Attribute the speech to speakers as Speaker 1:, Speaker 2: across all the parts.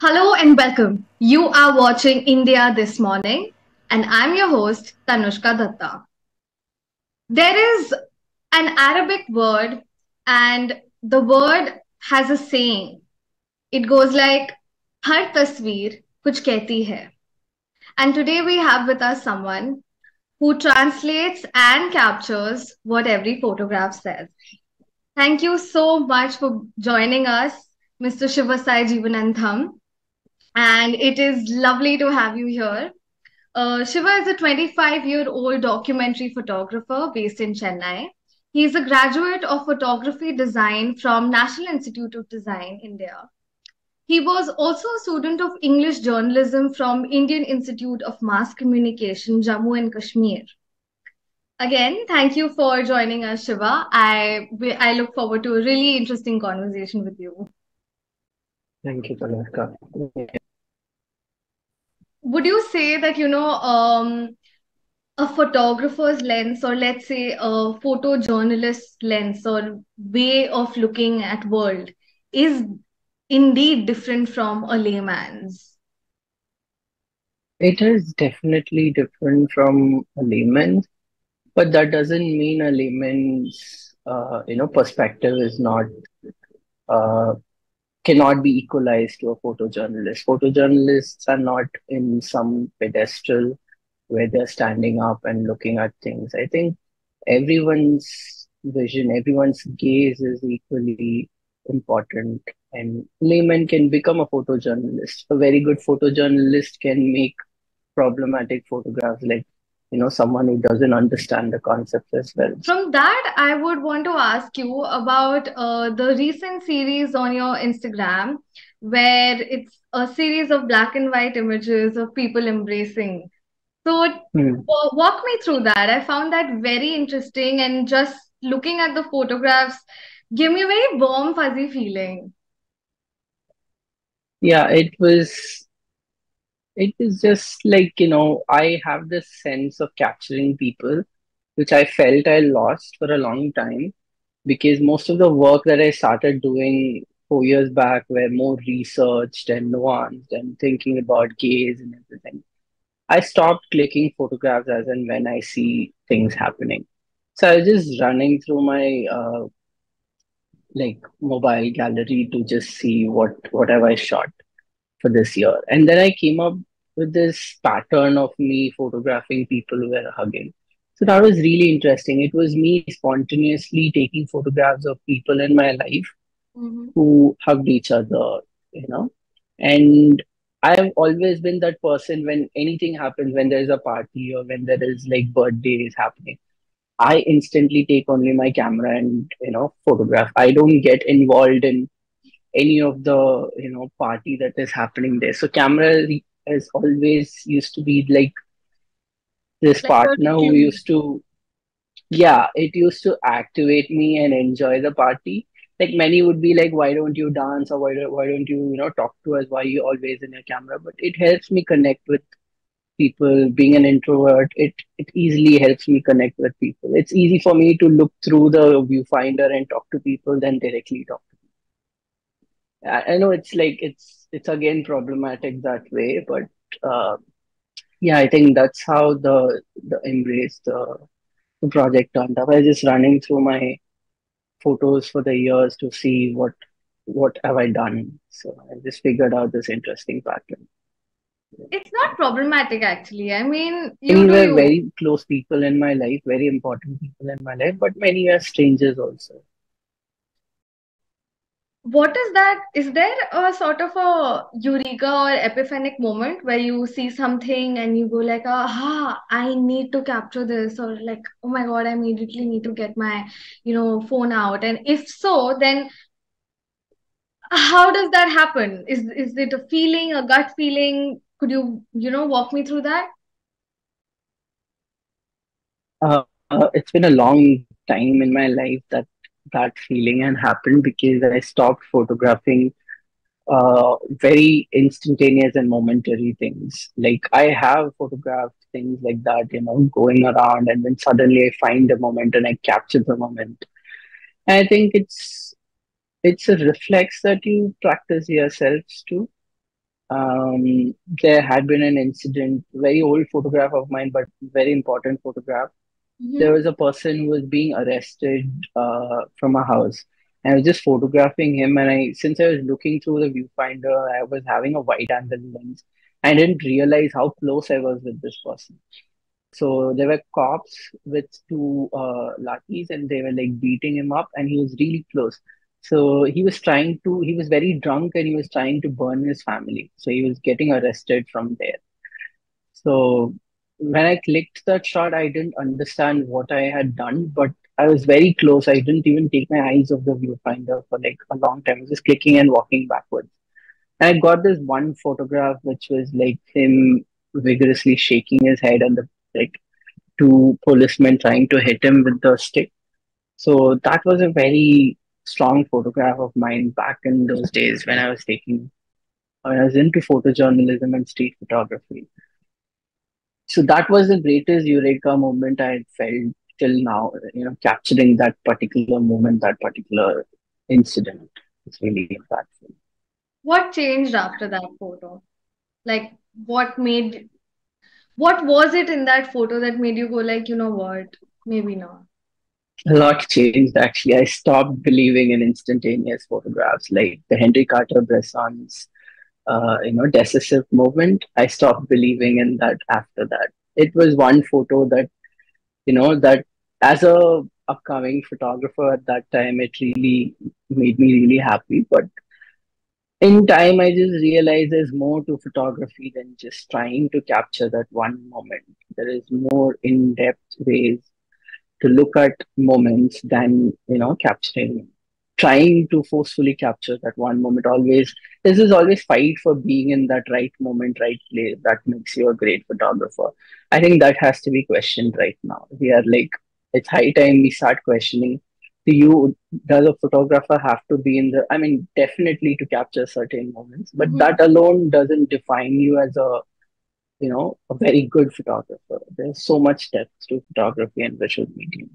Speaker 1: Hello and welcome. You are watching India This Morning, and I'm your host, Tanushka Datta. There is an Arabic word, and the word has a saying. It goes like, Har tasveer kuch kehti hai. And today we have with us someone who translates and captures what every photograph says. Thank you so much for joining us, Mr. Siva Sai Jeevanantham. And it is lovely to have you here. Shiva is a 25-year-old documentary photographer based in Chennai. He is a graduate of photography design from National Institute of Design, India. He was also a student of English journalism from Indian Institute of Mass Communication, Jammu and Kashmir. Again, thank you for joining us, Shiva. I look forward to a really interesting conversation with you.
Speaker 2: Thank you, Tanushka.
Speaker 1: Would you say that, a photographer's lens, or let's say a photojournalist's lens or way of looking at world is indeed different from a layman's?
Speaker 2: It is definitely different from a layman's, but that doesn't mean a layman's, perspective is not uh, cannot be equalized to a photojournalist. Photojournalists are not in some pedestal where they're standing up and looking at things. I think everyone's vision, everyone's gaze is equally important. And layman can become a photojournalist. A very good photojournalist can make problematic photographs, like someone who doesn't understand the concepts as well.
Speaker 1: From that, I would want to ask you about the recent series on your Instagram, where it's a series of black and white images of people embracing. So,
Speaker 2: Hmm.
Speaker 1: walk me through that. I found that very interesting, and just looking at the photographs give me a very warm, fuzzy feeling.
Speaker 2: Yeah, it was just like, I have this sense of capturing people, which I felt I lost for a long time because most of the work that I started doing 4 years back were more researched and nuanced and thinking about gaze and everything. I stopped clicking photographs as and when I see things happening. So I was just running through my like mobile gallery to just see what have I shot for this year. And then I came up with this pattern of me photographing people who were hugging. So that was really interesting. It was me spontaneously taking photographs of people in my life
Speaker 1: Mhm.
Speaker 2: who hugged each other, you know. And I've always been that person when anything happens, when there's a party or when there is like birthdays happening. I instantly take only my camera and photograph. I don't get involved in any of the party that is happening there. So camera has always used to be like this
Speaker 1: Like your
Speaker 2: partner who
Speaker 1: cue.
Speaker 2: used to, yeah, it used to activate me and enjoy the party. Like many would be like, why don't you dance, or why don't you talk to us? Why are you always in your camera? But it helps me connect with people. Being an introvert, it easily helps me connect with people. It's easy for me to look through the viewfinder and talk to people than directly talk. I know it's like it's again problematic that way, but uh, yeah, I think that's how the embrace the project turned up. I was just running through my photos for the years to see what have I done. So I just figured out this interesting pattern.
Speaker 1: It's not problematic, actually. I mean, you
Speaker 2: Many
Speaker 1: do
Speaker 2: were
Speaker 1: you.
Speaker 2: very close people in my life, very important people in my life, but many are strangers also.
Speaker 1: What is that? Is there a sort of a eureka or epiphanic moment where you see something and you go like, aha, I need to capture this, or like, oh my God, I immediately need to get my, phone out. And if so, then how does that happen? Is it a feeling, a gut feeling? Could you, walk me through that?
Speaker 2: It's been a long time in my life that that feeling had happened because I stopped photographing very instantaneous and momentary things. Like I have photographed things like that, going around, and then suddenly I find a moment and I capture the moment. And I think it's a reflex that you practice yourselves too. there had been an incident, very old photograph of mine, but very important photograph. There
Speaker 1: Mm-hmm.
Speaker 2: was a person who was being arrested from a house. And I was just photographing him, and since I was looking through the viewfinder, I was having a wide angle lens. I didn't realize how close I was with this person. So there were cops with two lathis, and they were like beating him up, and he was really close. So he was very drunk, and he was trying to burn his family. So he was getting arrested from there. So when I clicked that shot, I didn't understand what I had done, but I was very close. I didn't even take my eyes off the viewfinder for like a long time. I was just clicking and walking backwards. And I got this one photograph, which was like him vigorously shaking his head, and the like two policemen trying to hit him with the stick. So that was a very strong photograph of mine back in those days when I was into photojournalism and street photography. So that was the greatest eureka moment I had felt till now, capturing that particular moment, that particular incident. It's really impactful.
Speaker 1: What changed after that photo? Like, what made, what was it in that photo that made you go like, you know what, maybe not?
Speaker 2: A lot changed actually. I stopped believing in instantaneous photographs like the Henry Carter Bresson's decisive moment. I stopped believing in that after that. It was one photo that as a upcoming photographer at that time, it really made me really happy. But in time, I just realized there's more to photography than just trying to capture that one moment. There is more in-depth ways to look at moments than capturing, trying to forcefully capture that one moment. Always, this is always fight for being in that right moment, right place, that makes you a great photographer. I think that has to be questioned right now. We are like, it's high time we start questioning, do you does a photographer have to be in the, I mean, definitely to capture certain moments, but
Speaker 1: Mm-hmm.
Speaker 2: that alone doesn't define you as a very good photographer. There's so much depth to photography and visual medium.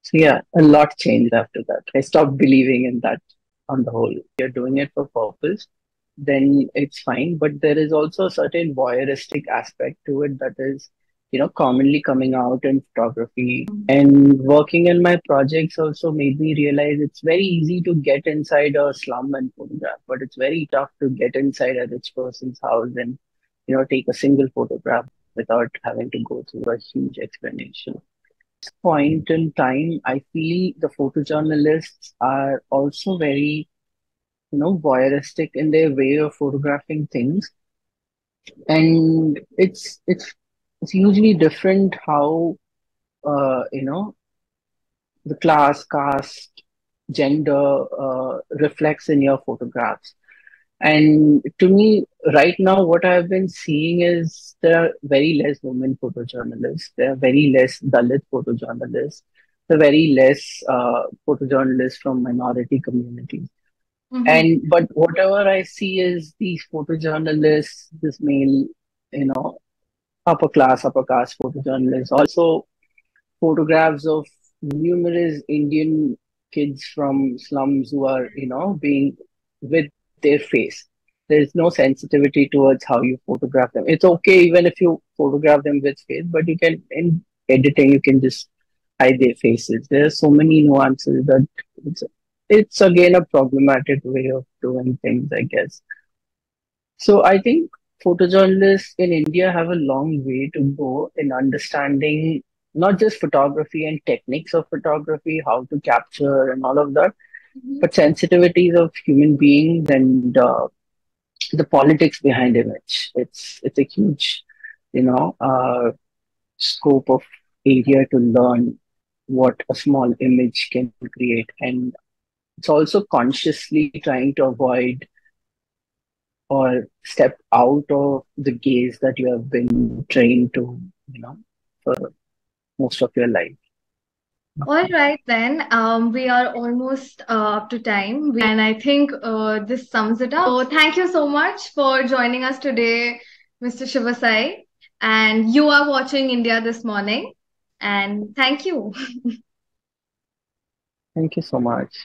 Speaker 2: So yeah, a lot changed after that. I stopped believing in that on the whole. If you're doing it for purpose, then it's fine. But there is also a certain voyeuristic aspect to it that is, commonly coming out in photography. And working in my projects also made me realize it's very easy to get inside a slum and photograph, but it's very tough to get inside a rich person's house and, take a single photograph without having to go through a huge explanation point in time, I feel the photojournalists are also very, voyeuristic in their way of photographing things, and it's usually different how the class, caste, gender reflects in your photographs. And to me, right now, what I've been seeing is there are very less women photojournalists. There are very less Dalit photojournalists. There are very less photojournalists from minority communities.
Speaker 1: Mm-hmm.
Speaker 2: And but whatever I see is these photojournalists, this male, you know, upper caste photojournalists, also photographs of numerous Indian kids from slums who are, being with their face. There's no sensitivity towards how you photograph them. It's okay even if you photograph them with face, but you can, in editing, you can just hide their faces. There are so many nuances that it's, it's again a problematic way of doing things, I guess. So I think photojournalists in India have a long way to go in understanding not just photography and techniques of photography, how to capture and all of that,
Speaker 1: Mm-hmm.
Speaker 2: but sensitivities of human beings and the politics behind image. It's a huge, you know, uh, scope of area to learn what a small image can create, and it's also consciously trying to avoid or step out of the gaze that you have been trained to, for most of your life.
Speaker 1: All right, then. We are almost up to time, and I think this sums it up. So, thank you so much for joining us today, Mr. Shiva Sai. And you are watching India this morning. And thank you.
Speaker 2: Thank you so much.